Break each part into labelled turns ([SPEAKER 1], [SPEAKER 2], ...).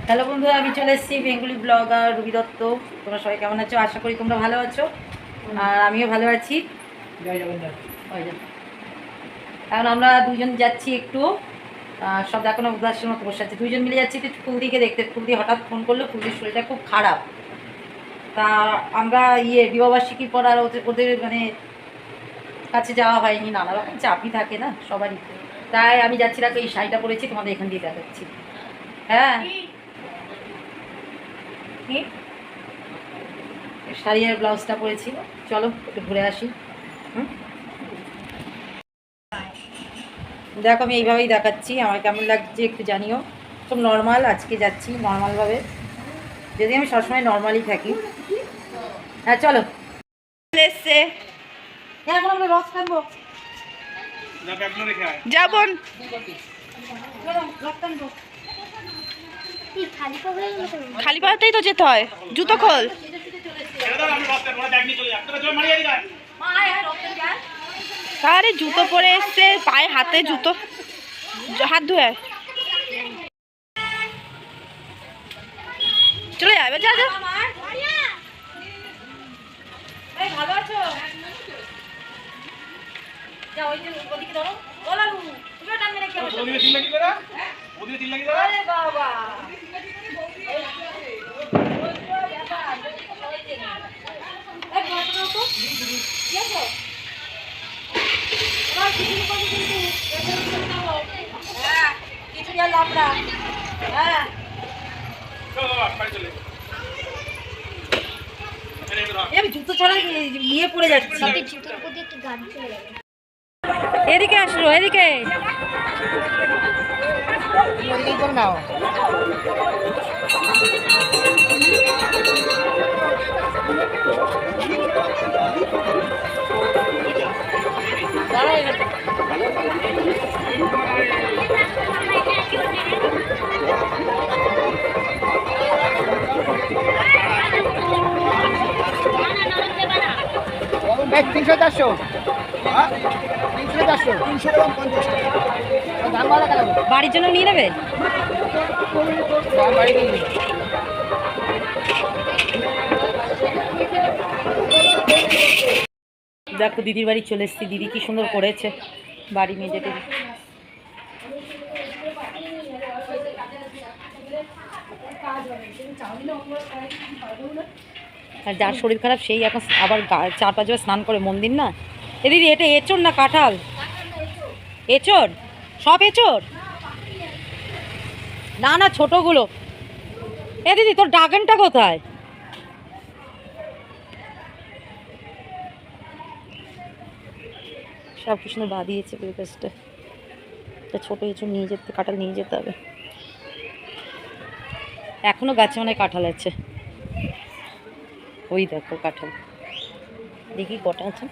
[SPEAKER 1] Hello বন্ধুরা, আমি চলে এসেছি বেঙ্গলি ব্লগার রুবি দত্ত। তোমরা সবাই কেমন আছো? আশা করি তোমরা ভালো আছো, আর আমিও ভালো আছি। জয় জগন্নাথ। এখন আমরা দুজন যাচ্ছি একটু, সব এখনো উদাসের মতো বসে আছি। দুজন মিলে যাচ্ছি একটু ফুলদিকে দেখতে। ফুলদি হঠাৎ ফোন করলো, ফুলদির শরীরটা খুব খারাপ। তা আমরা বিবাহবার্ষিকীর পর আর ওদের মানে কাছে যাওয়া হয়নি, নানা রকম চাপই থাকে না সবারই। তাই আমি যাচ্ছি, দেখো এই শাড়িটা পরেছি, তোমাদের এখান দিয়ে দেখাচ্ছি। হ্যাঁ, কি শাড়ি আর ব্লাউজটা পরেছি। চলো একটু ঘুরে আসি। দেখো আমি এইভাবেই দেখাচ্ছি, আমার কেমন লাগছে একটু জানিও। খুব নর্মাল আজকে যাচ্ছি, নর্মালভাবে, যদি আমি সবসময় নর্মালই থাকি। হ্যাঁ চলো। এসছে এখন আমরা রস খাবো,
[SPEAKER 2] যাবন খালি পাতেই তো যেতে হয়। জুতো খোল। আরে জুতো পরে এসছে, পায়ে হাতে জুতো, হাত ধুয়ে চলে যাবে। যা যা।
[SPEAKER 1] ভালো আছো? আমি জুতো ছাড়া নিয়ে পড়ে যাচ্ছি। এদিকে আসলো, এদিকে নাও।
[SPEAKER 3] তিনশো চারশো
[SPEAKER 1] বাড়ির জন্য নিয়ে নেবে। দেখো দিদির বাড়ি চলে এসেছি। দিদি কি সুন্দর করেছে বাড়ি মেঝেতে। আর যার শরীর খারাপ সেই এখন আবার 4-5 বার স্নান করে মন্দির না। এ দিদি এটা এঁচড় না কাঁঠাল? এঁচড়, সব এঁচড় না না ছোটগুলো। এ দিদি তোর ড্রাগনটা কোথায়? সব কিছু বাঁধিয়েছে পেঁপেসটা। ছোট এঁচড় নিয়ে যেতে, কাঁঠাল নিয়ে যেতে হবে। এখনো গাছে মনে হয় কাঁঠাল আছে। ওই দেখো কাঁঠাল, দেখি কটা আছে।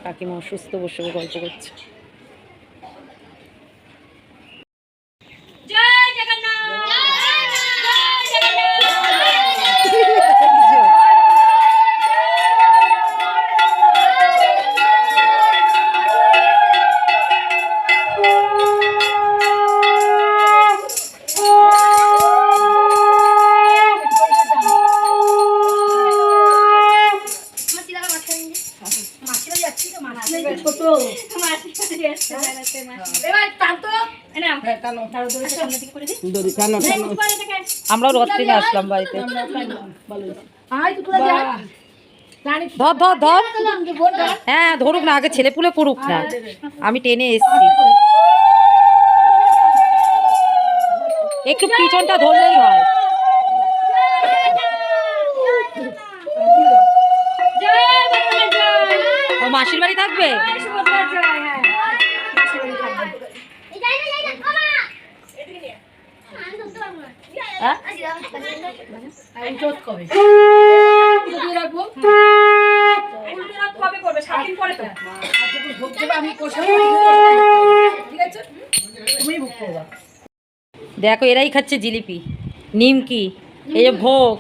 [SPEAKER 1] কাকিমা অসুস্থ, বসে গল্প করছে। আমরাও রথ থেকে আসলাম বাড়িতে। ধর ধর ধর। হ্যাঁ ধরুক না, আগে ছেলে পুলে পড়ুক না, আমি টেনে এসছি। একটু পিছনটা ধরলেই হয়। ও মাসির বাড়ি থাকবে। দেখো এরাই খাচ্ছে জিলিপি, নিমকি, এই যে ভোগ।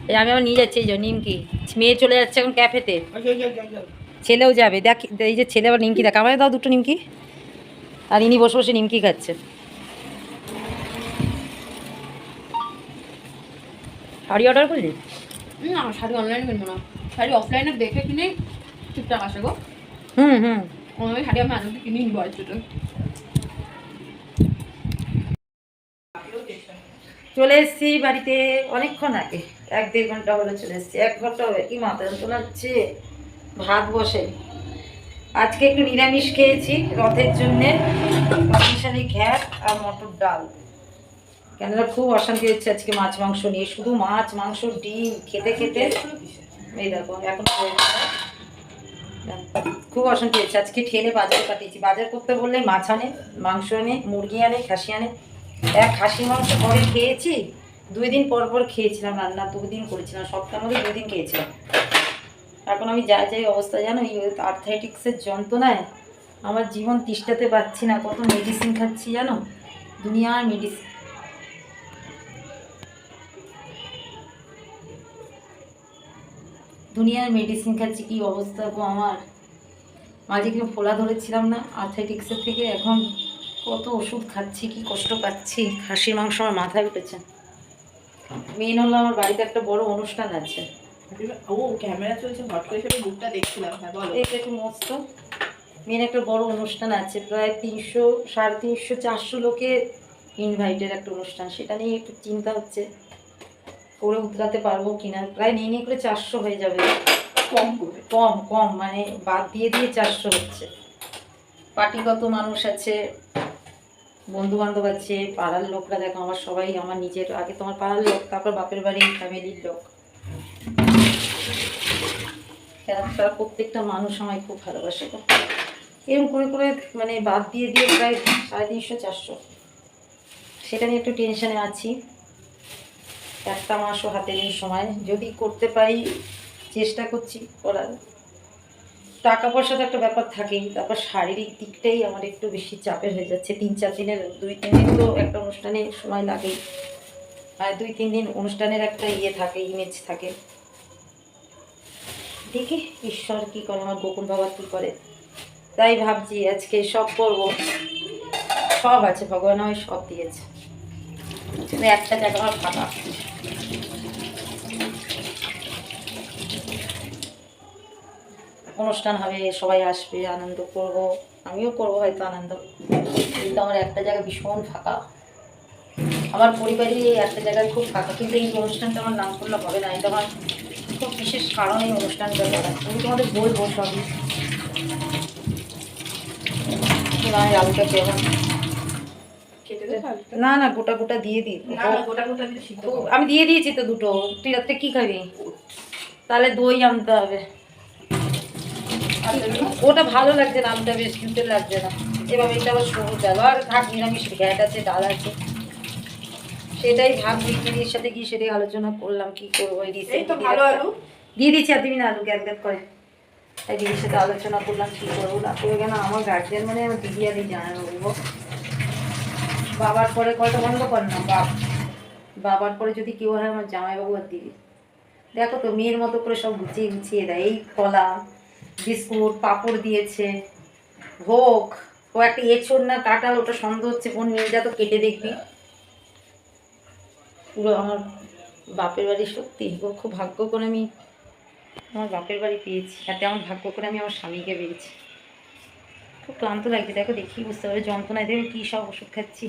[SPEAKER 1] এই আমি আবার নিয়ে যাচ্ছি এই যে নিমকি, মেয়ে চলে যাচ্ছে এখন ক্যাফেতে, ছেলেও যাবে। দেখ এই যে ছেলে আবার নিমকি দেখ, আমায় দাও দুটো নিমকি। আর ইনি বসে বসে নিমকি খাচ্ছে। শাড়ি অর্ডার করলি?
[SPEAKER 2] না শাড়ি অনলাইনে কিনবো না, শাড়ি অফলাইনে দেখে কিনে ঠিকঠাক আসে গো।
[SPEAKER 1] হুম।
[SPEAKER 2] অনলাইনে শাড়ি আমি আনন্দ কিনে নিবো আর ছোটো।
[SPEAKER 1] চলে এসেছি বাড়িতে অনেকক্ষণ আগে, 1-1.5 ঘন্টা হলো চলে এসেছি। 1 ঘন্টা হবে কি মাথা যন্ত্রণা হচ্ছে, ভাত বসে। আজকে একটু নিরামিষ খেয়েছি রথের জন্যে, পাকিস্তানি ঘ্যাট আর মটর ডাল। কেননা খুব অশান্তি হচ্ছে আজকে মাছ মাংস নিয়ে, শুধু মাছ মাংস ডিম খেতে খেতে এই দেখো এখন খুব অশান্তি হচ্ছে। আজকে ঠেলে বাজার পাঠিয়েছি, বাজার করতে বললে মাছ আনে, মাংস আনে, মুরগি আনে, খাসি আনে। এক খাসি মাংস পরে খেয়েছি, 2 দিন পর পর খেয়েছিলাম রান্না, 2 দিন করেছিলাম, সপ্তাহের মধ্যে 2 দিন খেয়েছিলাম। এখন আমি যাই অবস্থা জানো, এই আর্থ্রাইটিক্সের যন্ত্রণায় আমার জীবন তিষ্ঠাতে পারছি না, কত মেডিসিন খাচ্ছি জানো, দুনিয়ার মেডিসিন। দুনিয়ার মেডিসিন খাচ্ছি, কি অবস্থা গো আমার। মাঝে কিন্তু ফোলা ধরেছিলাম না আর্থ্রাইটিক্সের থেকে, এখন কত ওষুধ খাচ্ছি, কি কষ্ট পাচ্ছি। খাসির মাংস আমার মাথায় উঠেছে। মেন হলো আমার বাড়িতে একটা বড় অনুষ্ঠান আছে।
[SPEAKER 2] ও ক্যামেরা চলছে, হট করে সেটা বুকটা দেখছিলাম। হ্যাঁ বলো।
[SPEAKER 1] এইটা একটু মস্ত মেন একটা বড় অনুষ্ঠান আছে, প্রায় 300, 350, 400 লোকের ইনভাইটের একটা অনুষ্ঠান। সেটা নিয়ে একটু চিন্তা হচ্ছে, করে উতরাতে পারবো কিনা। প্রায় নিয়ে করে 400 হয়ে যাবে, কম মানে বাদ দিয়ে 400 হচ্ছে। পার্টিগত মানুষ আছে, বন্ধু বান্ধব আছে, পাড়ার লোকরা দেখো আমার সবাই আমার নিজের, আগে তোমার পাড়ার লোক, তারপর বাপের বাড়ি ফ্যামিলির লোক। তারা প্রত্যেকটা মানুষ আমায় খুব ভালোবাসে। এরকম করে মানে বাদ দিয়ে প্রায় 350, 400। সেটা নিয়ে একটু টেনশনে আছি। একটা মাসও হাতে নেই সময়, যদি করতে পারি চেষ্টা করছি করার। টাকা পয়সা তো একটা ব্যাপার থাকেই, তারপর শারীরিক দিকটাই আমার একটু বেশি চাপের হয়ে যাচ্ছে। 3-4 দিনের, 2-3 দিন তো একটা অনুষ্ঠানে সময় লাগেই, আর 2-3 দিন অনুষ্ঠানের একটা থাকে, ইমেজ থাকে। দেখি ঈশ্বর কি করে, আমার গোপন বাবা কি করে। তাই ভাবছি আজকে সব করবো, সব আছে ভগবান আমায় সব দিয়েছে, কিন্তু একটা জায়গা আমার ফাঁকা। অনুষ্ঠান হবে, সবাই আসবে, আনন্দ করব, আমিও করব হয়তো আনন্দ, কিন্তু আমার একটা জায়গা ভীষণ ফাঁকা। আমার পরিবারই এই একটা জায়গায় খুব ফাঁকা, কিন্তু এই অনুষ্ঠানটা আমার নাম করলে হবে না। এটা আমার খুব বিশেষ কারণ এই অনুষ্ঠানটা করা, আমি তোমাদের বলবো সবই। আলুটা কেমন, না গোটা গোটা দিয়ে দিই, আমি দিয়ে দিয়েছি তো দুটো। তুই রাত্রে কি খাবি? তাহলে দই আনতে হবে। ওটা ভালো লাগছে না, আমটা বেশ জুতে লাগছে না। এভাবে এটা আবার সবুজ ডাল, আর থাক নিরামিষ ঘ্যাট আছে, ডাল আছে, সেটাই ভাব বিক্রির সাথে কি সেটাই আলোচনা করলাম কি করবো। দিয়ে দিচ্ছি, আর দিবি না আলু গ্যাস গ্যাস করে, তাই দিদির সাথে আলোচনা করলাম কি করবো না করবো। কেন আমার গার্জিয়ান মানে আমার দিদি আর জানানো বলবো। বাবার পরে কয়টা বন্ধ কর না, বাবার পরে যদি কেউ হয় আমার জামাইবাবু আর দিদি। দেখো তো মেয়ের মতো করে সব গুছিয়ে দেয়। এই কলা, বিস্কুট, পাঁপড় দিয়েছে, ভোগ, ও একটা এঁচড় না কাঁঠাল, ওটা সন্দেহ হচ্ছে, বোন নিয়ে যা তো কেটে দেখবি। পুরো আমার বাপের বাড়ি, সত্যি খুব ভাগ্য করে আমি আমার বাপের বাড়ি পেয়েছি, হাতে আমার ভাগ্য করে আমি আমার স্বামীকে পেয়েছি। খুব ক্লান্ত লাগছে, দেখো দেখি বুঝতে পারে যন্ত্রণায়। দেখো কী সব ওষুধ খাচ্ছি,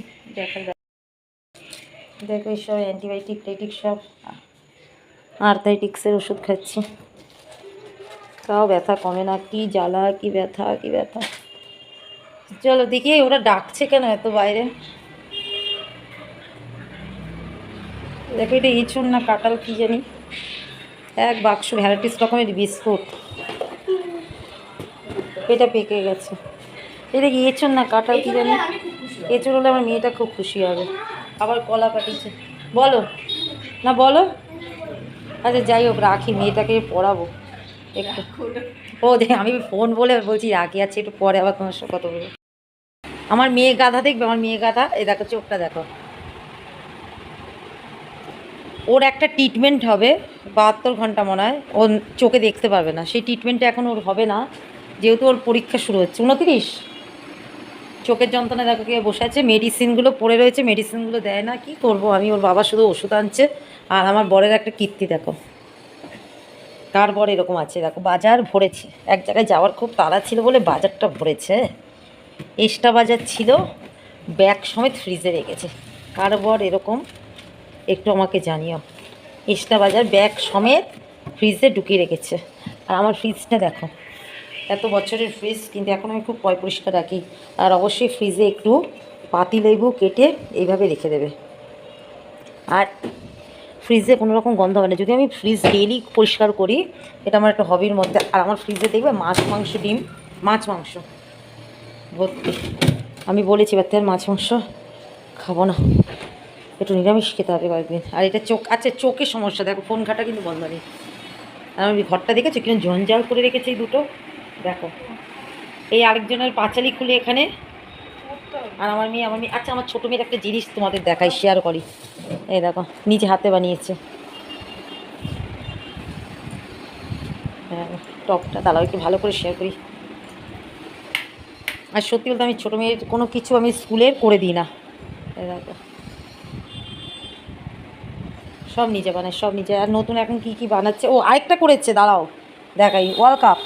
[SPEAKER 1] দেখো এইসব অ্যান্টিবায়োটিক টাইটিক সব আর্থাইটিক্সের ওষুধ খাচ্ছি, তাও ব্যথা কমে না। কি জ্বালা, কি ব্যথা, কি ব্যথা। চলো দেখি ওরা ডাকছে কেন এত বাইরে। দেখো এটা এঁচড় না কাঁঠাল কি জানি, এক বাক্স ভ্যারাইটিস রকমের বিস্কুট, এটা পেকে গেছে। এটা কি এঁচড় না কাঁঠাল কি জানি, এঁচড় হলে আমার মেয়েটা খুব খুশি হবে। আবার কলা পাঠিয়েছে, বলো না বলো। আচ্ছা যাই হোক রাখি, মেয়েটাকে পড়াবো একটু। ও দেখ আমি ফোন বলে বলছি রাখি, আছে একটু পরে আবার তোমার সাথে কথা বলবো। আমার মেয়ে গাধা দেখবে, আমার মেয়ে গাধা, এই দেখো চোখটা দেখো। ওর একটা ট্রিটমেন্ট হবে, 72 ঘন্টা মনে হয় ও চোখে দেখতে পারবে না, সেই ট্রিটমেন্টটা এখন ওর হবে না, যেহেতু ওর পরীক্ষা শুরু হচ্ছে 29। চোখের যন্ত্রণা দেখো কে বসে আছে, মেডিসিনগুলো পড়ে রয়েছে, মেডিসিনগুলো দেয় না, কি করব আমি। ওর বাবা শুধু ওষুধ আনছে। আর আমার বরের একটা কীর্তি দেখো, কার বর এরকম আছে দেখো, বাজার ভরেছে। এক জায়গায় যাওয়ার খুব তাড়া ছিল বলে বাজারটা ভরেছে। এক্সট্রা বাজার ছিল, ব্যাগ সমেত ফ্রিজে রেখেছে। কার বর এরকম একটু আমাকে জানিও। এক্সট্রা বাজার ব্যাগ সমেত ফ্রিজে ঢুকিয়ে রেখেছে। আর আমার ফ্রিজটা দেখো, এত বছরের ফ্রিজ, কিন্তু এখন আমি খুব পরিষ্কার রাখি। আর অবশ্যই ফ্রিজে একটু পাতিলেবু কেটে এইভাবে রেখে দেবে। আর ফ্রিজে কোনো রকম গন্ধ হবে না যদি আমি ফ্রিজ ডেইলি পরিষ্কার করি। এটা আমার একটা হবির মধ্যে। আর আমার ফ্রিজে দেখবে মাছ মাংস ডিম, মাছ মাংস ভর্তি। আমি বলেছি এবার থেকে মাছ মাংস খাবো না, একটু নিরামিষ খেতে হবে কয়েকদিন। আর এটা চোখ, আচ্ছা চোখের সমস্যা দেখো, ফোন ঘাটা কিন্তু বন্ধ নেই। আর আমি ঘরটা দেখেছি কিনা জঞ্জাল করে রেখেছি এই দুটো দেখো। এই আরেকজনের পাঁচালি খুলে এখানে। আর আমার মেয়ে আচ্ছা আমার ছোটো মেয়ের একটা জিনিস তোমাদের দেখাই, শেয়ার করি। এই দেখো নিজে হাতে বানিয়েছে। হ্যাঁ টপটা দাঁড়াও একটু ভালো করে শেয়ার করি। আর সত্যি বলতে আমি ছোটো মেয়ের কোনো কিছু আমি স্কুলের করে দিই না। এই দেখো সব নিজে বানায়, সব নিজে। আর নতুন এখন কি কি বানাচ্ছে, ও আরেকটা করেছে দাঁড়াও দেখাই, ওয়ার্ল্ড কাপ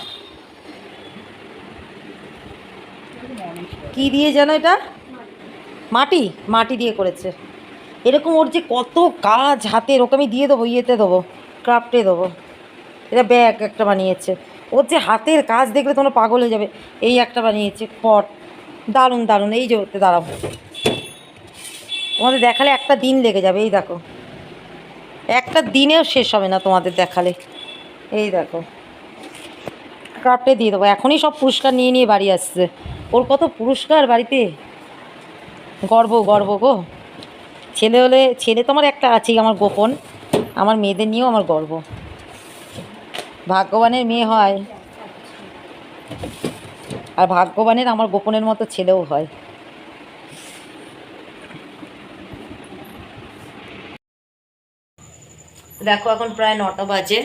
[SPEAKER 1] কী দিয়ে যেন, এটা মাটি দিয়ে করেছে। এরকম ওর যে কত কাজ হাতের, ওকে আমি দিয়ে দেবো, ইয়েতে দেবো, ক্রাফটে দেবো। এটা ব্যাগ একটা বানিয়েছে। ওর যে হাতের কাজ দেখলে তোমরা পাগল হয়ে যাবে। এই একটা বানিয়েছে পট, দারুণ দারুণ। এই যে ওতে দাঁড়াবো, তোমাদের দেখালে একটা দিন লেগে যাবে। এই দেখো একটা দিনেও শেষ হবে না তোমাদের দেখালে। এই দেখো ক্রাফটে দিয়ে দেবো। এখনই সব পুরস্কার নিয়ে নিয়ে বাড়ি আসছে। ওর কত পুরস্কার বাড়িতে, গর্ব গো। ছেলে হলে, ছেলে তো আমার একটা আছেই আমার গোপন, আমার মেয়েদের নিয়েও আমার গর্ব। ভাগ্যবানের মেয়ে হয়, আর ভাগ্যবানের আমার গোপনের মতো ছেলেও হয়। দেখো এখন প্রায় 9টা বাজে।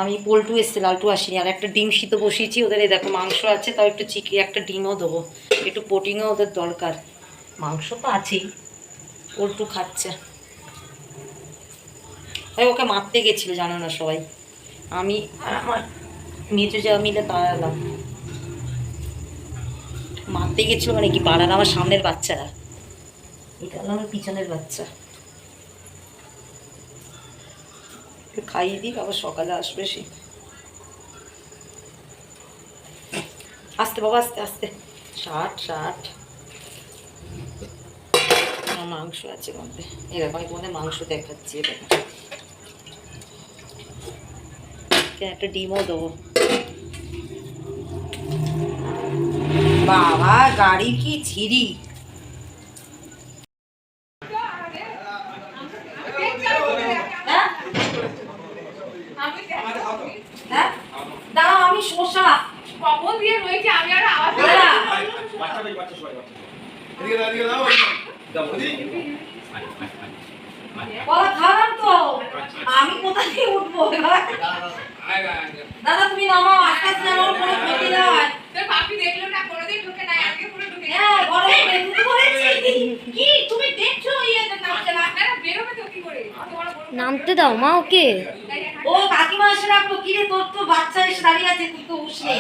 [SPEAKER 1] আমি পোলটু এসছে, লালটু আসিনি। আর একটা ডিম সিদ্ধ বসিয়েছি ওদের। এই দেখো মাংস আছে, তাও একটু একটা ডিমও দেবো, একটু প্রোটিনও ওদের দরকার। মাংস তো আছেই, পোলটু খাচ্ছে। তাই ওকে মারতে গেছিলো জানো না সবাই, আমি আর আমার মেজো যা মিলে তাড়ালাম। মারতে গেছিলো মানে কি, পাড়ার আমার সামনের বাচ্চারা, এটা হলো আমার পিছনের বাচ্চা। একটু খাইয়ে দিই, আবার সকালে আসবে সে। আস্তে বাবা আস্তে আস্তে। 60 মাংস আছে মধ্যে। এরকম আমি তোমাদের মাংস দেখাচ্ছি। এরকম একটা ডিমও দেবো। বাবা গাড়ি কি ছিরি। দাঁড়াও আমি শসা
[SPEAKER 3] কখন দিয়ে রয়েছে আমি আর আওয়াজ
[SPEAKER 1] খারাপ তো, আমি কোথা থেকে উঠবো এবার? দাদা তুমি নামাও, আস্তে আস্তে নামাও, কোনো ক্ষতি নয়।
[SPEAKER 3] তোর পাপি দেখলো না, কোনোদিন ঢুকে নাই, আজকে পুরো ঢুকে গেছে।
[SPEAKER 1] হ্যাঁ ঘরে বেরোতে বলেছি।
[SPEAKER 3] কি তুমি দেখছো ইয়েটা নামছে না, আপনারা বেরোবে তো কি করে?
[SPEAKER 2] নামতে দাও মা ওকে।
[SPEAKER 1] ও কাকিমা এসে রাখলো, কি রে তোর তো বাচ্চা এসে দাঁড়িয়ে আছে, তুই তো উস নেই।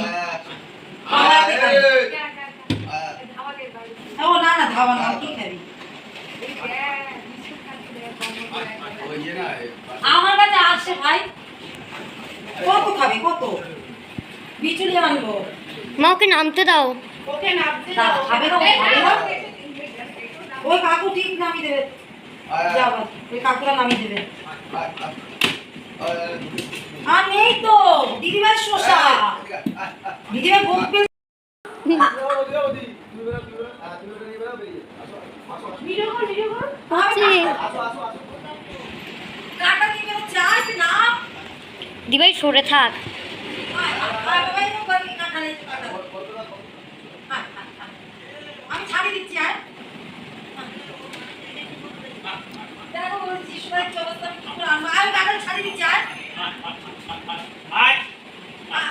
[SPEAKER 1] ও না না ধাবা না, কি খাবি? আমার কাছে আসে ভাই, কত খাবি কত? বিচুলি আনবো।
[SPEAKER 2] মা ওকে নামতে দাও।
[SPEAKER 3] ওকে নামতে দাও।
[SPEAKER 1] খাবে না খাবে না। ওই কাকু ঠিক নামিয়ে দেবে, যাও ওই কাকুরা নামিয়ে দেবে। আর নেই তো দিদিভাই শসা, দিদিভাই বকবে। কাটা দিবে চাই না,
[SPEAKER 2] দিবাই সরে থাক।
[SPEAKER 1] আমি ছাড়ি দিচ্ছি। আর দেখো বলছি সবাই কি অবস্থা, আমি কি করে আনবো। আমি কাঁঠাল ছাড়িয়ে দিচ্ছি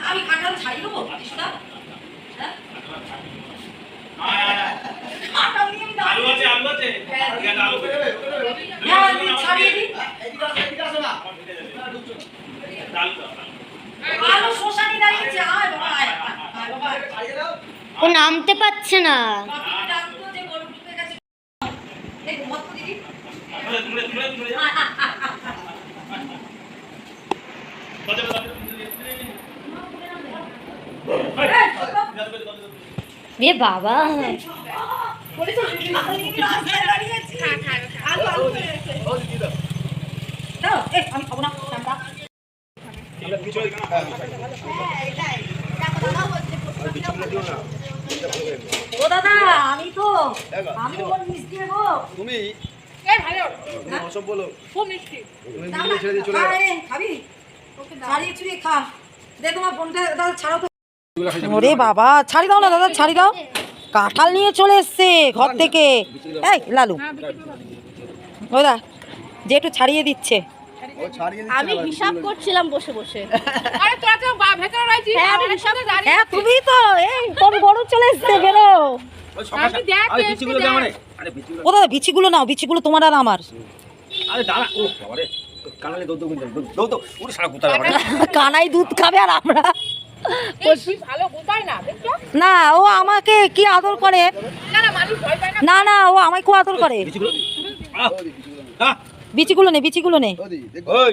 [SPEAKER 1] আমি কাঁঠাল ছাড়িয়ে দেবো কৃষ্ণা হ্যাঁ কাঁঠাল নিয়ে আমি
[SPEAKER 4] আলু আছে
[SPEAKER 1] হ্যাঁ ছাড়িয়ে দিই আলু শসা নিয়ে দাঁড়িয়েছে আয় বাবা আয় বাবা
[SPEAKER 5] ও নামতে পারছে না।
[SPEAKER 1] বাপিকে ডাকতো যে গরু ঢুকে গেছে এই ঘুমাত দিদি
[SPEAKER 5] এ বাবা
[SPEAKER 1] আমি খাবো না ঠান্ডা ও দাদা আমি তো ওর মিষ্টি দেবো
[SPEAKER 6] তুমি
[SPEAKER 3] এই ভালো
[SPEAKER 6] সব বলো
[SPEAKER 3] খুব মিষ্টি
[SPEAKER 6] তুমি বিকেলে ছেড়ে দিয়ে চলে যাও।
[SPEAKER 1] খাবি ছাড়িয়ে চুড়িয়ে খা দে তোমার বোনটা দাদা ছাড়াও তো ওরে বাবা ছাড়ি দাও না দাদা ছাড়ি দাও কাঁঠাল নিয়ে চলে এসছে ঘর থেকে এই লালু ওদা যে একটু ছাড়িয়ে দিচ্ছে
[SPEAKER 6] ও ছাড়িয়ে দিচ্ছে
[SPEAKER 2] আমি
[SPEAKER 6] না,
[SPEAKER 2] হিসাব করছিলাম বসে বসে।
[SPEAKER 3] আরে তোরা তো ভেতরে রয়েছিস
[SPEAKER 2] হ্যাঁ, আমি
[SPEAKER 3] আমার সাথে দাঁড়িয়ে
[SPEAKER 1] হ্যাঁ তুমি তো এই তোর বড় চলে এসছে বেরো
[SPEAKER 6] ওই সকাল
[SPEAKER 3] আমি দেখ
[SPEAKER 6] আরে বিচিগুলো দাও মানে আরে বিচিগুলো
[SPEAKER 1] ও দাদা বিচিগুলো নাও বিচিগুলো তোমার আর আমার
[SPEAKER 6] আরে দাঁড়া ও বাবারে কানালে দৌড় দৌড় ওরে সারা গুতা বাবারে
[SPEAKER 1] কানাই দুধ খাবে আর আমরা
[SPEAKER 3] এই তুই ভালো গোটাই না দেখছো
[SPEAKER 1] না ও আমাকে কি আদর করে
[SPEAKER 3] না না মানুষ ভয় পায় না
[SPEAKER 1] না না ও আমায় খুব আদর করে
[SPEAKER 6] বিচিগুলো আহ
[SPEAKER 1] বিচিগুলো নে বিচিগুলো নে
[SPEAKER 6] ওদি দেখো ওই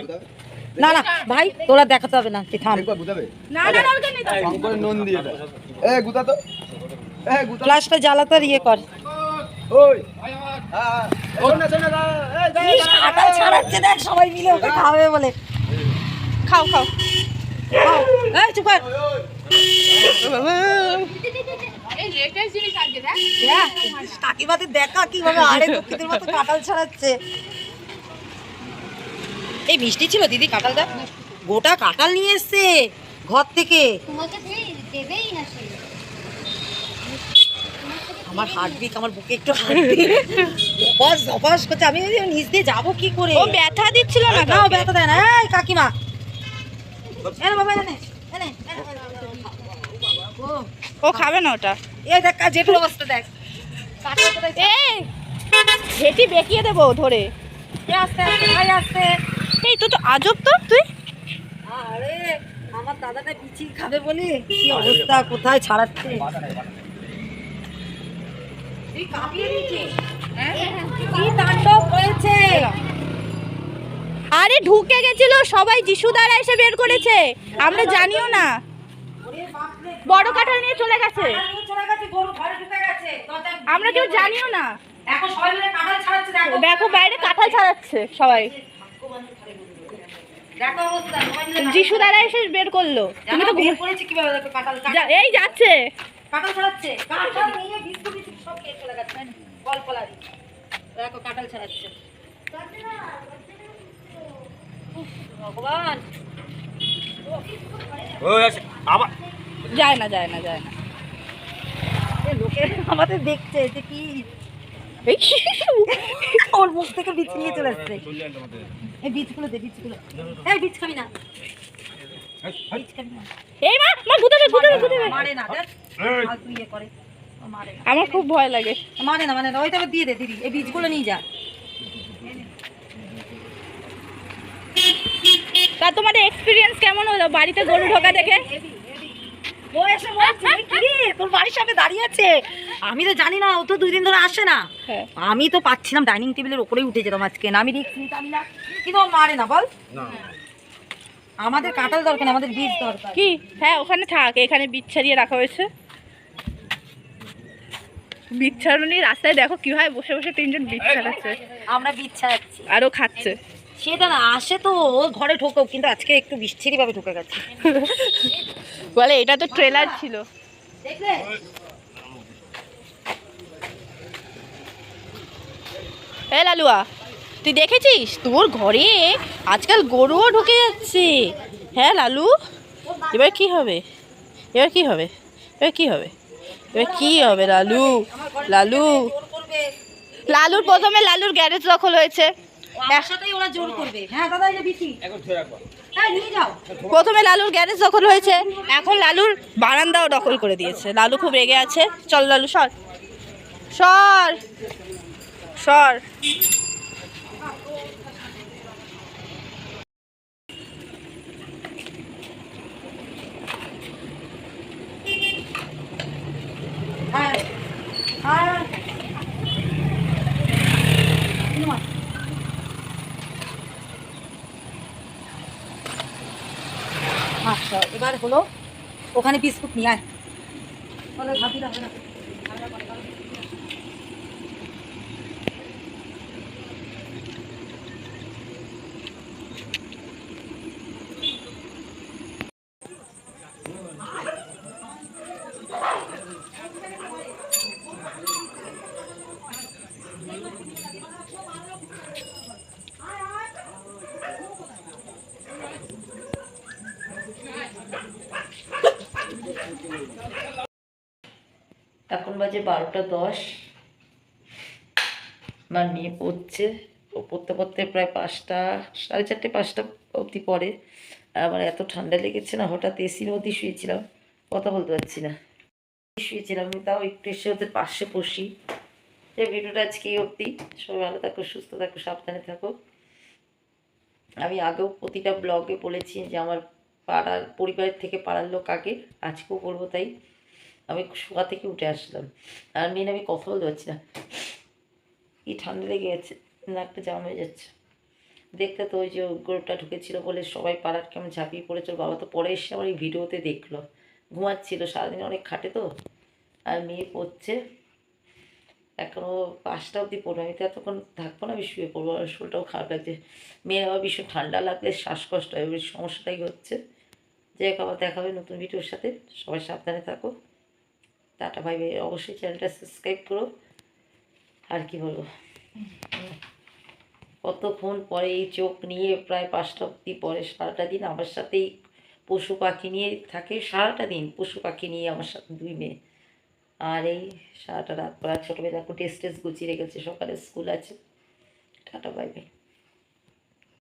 [SPEAKER 1] না না ভাই তোরা দেখাতে হবে না তুই থাম
[SPEAKER 6] একবার গুতাবে
[SPEAKER 3] না না ওকে নিতে
[SPEAKER 6] শঙ্করের নন দিয়ে এটা এ গুতা তো এ গুতা
[SPEAKER 1] ফ্লাশটা জ্বালাতে ইয়ে কর
[SPEAKER 6] ওই হ্যাঁ শোনা শোনা এই
[SPEAKER 1] কাঁঠাল ছাড়াচ্ছে দেখ সবাই মিলে ওকে খাবে বলে
[SPEAKER 2] খাও খাও।
[SPEAKER 1] খাও। এই চুপ কর
[SPEAKER 3] এই লেটেস্ট জিনিস আজকে দেখ
[SPEAKER 1] হ্যাঁ, কাকিমাদের দেখা কিভাবে আরে দুঃখিতের মতো কাঁঠাল ছাড়াচ্ছে এই মিষ্টি ছিল দিদি কাঁঠালটা গোটা কাঁঠাল নিয়ে এসছে ঘর থেকে
[SPEAKER 5] তোমাকে দেবেই না সে।
[SPEAKER 1] আমার হার্টবিট আমার বুকে একটু হার্টবিট ধপাস ধপাস করছে আমি নিচ দিয়ে যাবো কি করে
[SPEAKER 2] ও ব্যথা দিচ্ছিল না
[SPEAKER 1] না ও ব্যথা দেয় না এই কাকিমা এনে বাবা এনে এনে ও
[SPEAKER 2] ও খাবে না ওটা।
[SPEAKER 1] এই দেখ জেঠুর অবস্থা দেখ
[SPEAKER 2] এই ভেটি বেঁকিয়ে দেবো ধরে।
[SPEAKER 1] আস্তে আস্তে ভাই আস্তে
[SPEAKER 2] এই তো তো আজব তো তুই।
[SPEAKER 1] আরে আমার দাদাটা বিচি খাবে বলে কি অবস্থা কোথায় ছাড়াচ্ছে তুই কাঁপিয়ে দিচ্ছিস কি তাণ্ডব হয়েছে
[SPEAKER 2] আরে ঢুকে গেছিল সবাই যিশু দ্বারা এসে বের করেছে আমরা জানিও না।
[SPEAKER 1] ওরে বাপরে
[SPEAKER 2] বড় কাঁঠাল নিয়ে চলে গেছে
[SPEAKER 1] কাঁঠাল চলে গেছে গরু ঘরে ঢুকে গেছে দরজা
[SPEAKER 2] আমরা কেউ জানিও না।
[SPEAKER 1] এখন সবাই মিলে কাঁঠাল ছাড়াচ্ছে দেখো
[SPEAKER 2] দেখো বাইরে কাঁঠাল ছাড়াচ্ছে সবাই।
[SPEAKER 1] দেখো অবস্থা সবাই মিলে
[SPEAKER 2] যিশু দ্বারা এসে বের করলো। তুমি তো
[SPEAKER 1] বের করেছে কিভাবে দেখো কাঁঠাল
[SPEAKER 2] এই যাচ্ছে
[SPEAKER 1] কাঁঠাল ছাড়াচ্ছে কাঁঠাল নিয়ে বিস্কুট বিস্কুট সব খেয়ে চলে গেছে গল্প লাগে দেখো কাঁঠাল ছাড়াচ্ছে ভগবান
[SPEAKER 6] ওই আছে আবার
[SPEAKER 2] যায় না যায় না যায় না।
[SPEAKER 1] এ লোকে আমাদের দেখছে যে কি
[SPEAKER 2] এই
[SPEAKER 1] ওর মুখ থেকে বীজ নিয়ে চলে আসছে এই বীজগুলো দে বীজগুলো এই বীজ খাবি না বীজ খাবি না
[SPEAKER 2] এই মা মা গুতে দে গুতে দে গুতে দে।
[SPEAKER 1] মারে না দেখ ফালতু ইয়ে করে ও মারে না
[SPEAKER 2] আমার খুব ভয় লাগে।
[SPEAKER 1] মানে না ওইটা আবার দিয়ে দে দিদি এই বীজগুলো নিয়ে যা
[SPEAKER 2] তা তোমাদের এক্সপিরিয়েন্স কেমন হলো বাড়িতে গরু ঢোকা দেখে?
[SPEAKER 1] ও এসে বলছে কি রে, তোর বাড়ির সামনে দাঁড়িয়ে আছে আমি তো জানি না ও তো 2 দিন ধরে আসে না
[SPEAKER 2] হ্যাঁ।
[SPEAKER 1] আমি তো পাচ্ছিলাম ডাইনিং টেবিলের ওপরেই উঠে যেতাম আজকে না আমি রিস্ক নিতাম না কিন্তু ও মারে না বল
[SPEAKER 6] না
[SPEAKER 1] আমাদের কাঁঠাল দরকার না আমাদের বীজ দরকার
[SPEAKER 2] কি হ্যাঁ ওখানে থাক এখানে বীজ ছাড়িয়ে রাখা হয়েছে। বীজ ছাড়ুনি রাস্তায় দেখো কিভাবে বসে বসে 3জন বীজ ছাড়াচ্ছে
[SPEAKER 1] আমরা বীজ ছাড়াচ্ছি
[SPEAKER 2] আরও খাচ্ছে।
[SPEAKER 1] সেটা না আসে তো ও ঘরে ঢোকো কিন্তু আজকে একটু বিচ্ছিরি ভাবে ঢুকে গেছে
[SPEAKER 2] বলে এটা তো ট্রেলার ছিল।
[SPEAKER 1] দেখলে
[SPEAKER 2] এ লালুয়া তুই দেখেছিস তোর ঘরে আজকাল গরুও ঢুকে যাচ্ছে। হ্যাঁ লালু এবার কি হবে এবার কি হবে এবার কি হবে এবার কি হবে লালু লালু
[SPEAKER 1] জোর করবে
[SPEAKER 2] লালুর প্রথমে লালুর গ্যারেজ দখল হয়েছে
[SPEAKER 1] একসাথেই ওরা জোর করবে। হ্যাঁ দাদা, এই যে বিচি,
[SPEAKER 6] এখন ধরে রাখবা।
[SPEAKER 1] হ্যাঁ নিয়ে যাও।
[SPEAKER 2] প্রথমে লালুর গ্যারেজ দখল হয়েছে, এখন লালুর বারান্দাও দখল করে দিয়েছে। লালু খুব রেগে আছে। চল লালু সর সর সর।
[SPEAKER 1] হ্যাঁ হ্যাঁ আচ্ছা, এবার হলো ওখানে বিস্কুট নিয়ে আয়। বলো ভাবি না, হবে না। এখন বাজে 12টা 10। আমার মেয়ে পড়ছে, ও পড়তে পড়তে প্রায় 5টা, 4:30 5টা অবধি পড়ে। আর আমার এত ঠান্ডা লেগেছে না, হঠাৎ এসির মধ্যে শুয়েছিলাম, কথা বলতে পারছি না। শুয়েছিলাম, আমি তাও একটু এসে ওদের পাশে বসি। যে ভিডিওটা আজকে এই অবধি। সবাই ভালো থাকো, সুস্থ থাকো, সাবধানে থাকো। আমি আগেও প্রতিটা ব্লগে বলেছি যে আমার পাড়ার পরিবারের থেকে পাড়ার লোক আগে, আজকেও বলবো তাই। আমি শোয়া থেকে উঠে আসলাম, আর মেন আমি কথা বলতে পারছি না, কি ঠান্ডা লেগে গেছে, নাকটা জাম হয়ে যাচ্ছে। দেখতে তো ওই যে গরুটা ঢুকেছিল বলে সবাই পাড়ার কেমন ঝাঁপিয়ে পড়েছিল। বাবা তো পরে এসে আমার এই ভিডিওতে দেখলো, ঘুমাচ্ছিল, সারাদিন অনেক খাটে তো। আর মেয়ে পড়ছে, এখনও 5টা অবধি পড়বে। আমি তো এতক্ষণ থাকবো না, আমি শুয়ে পড়বো। আর শরীরটাও খারাপ লাগছে। মেয়ের আবার ভীষণ ঠান্ডা লাগলে শ্বাসকষ্ট হয়, ওই সমস্যাটাই হচ্ছে। যাই হোক, আবার দেখা হবে নতুন ভিডিওর সাথে। সবাই সাবধানে থাকো। Tata bye bye. অবশ্যই চ্যানেলটা সাবস্ক্রাইব করো। আর কি বলবো, কতক্ষণ পরে এই চোখ নিয়ে প্রায় 5টা অবধি পরে সারাটা দিন আমার সাথেই পশু পাখি নিয়ে থাকে। সারাটা দিন পশু পাখি নিয়ে আমার সাথে 2 মেয়ে। আর এই সারাটা রাত পর ছোটোবেলা একটু টেস্ট গুছিয়ে রেখেছে, সকালে স্কুল আছে। Tata bye bye.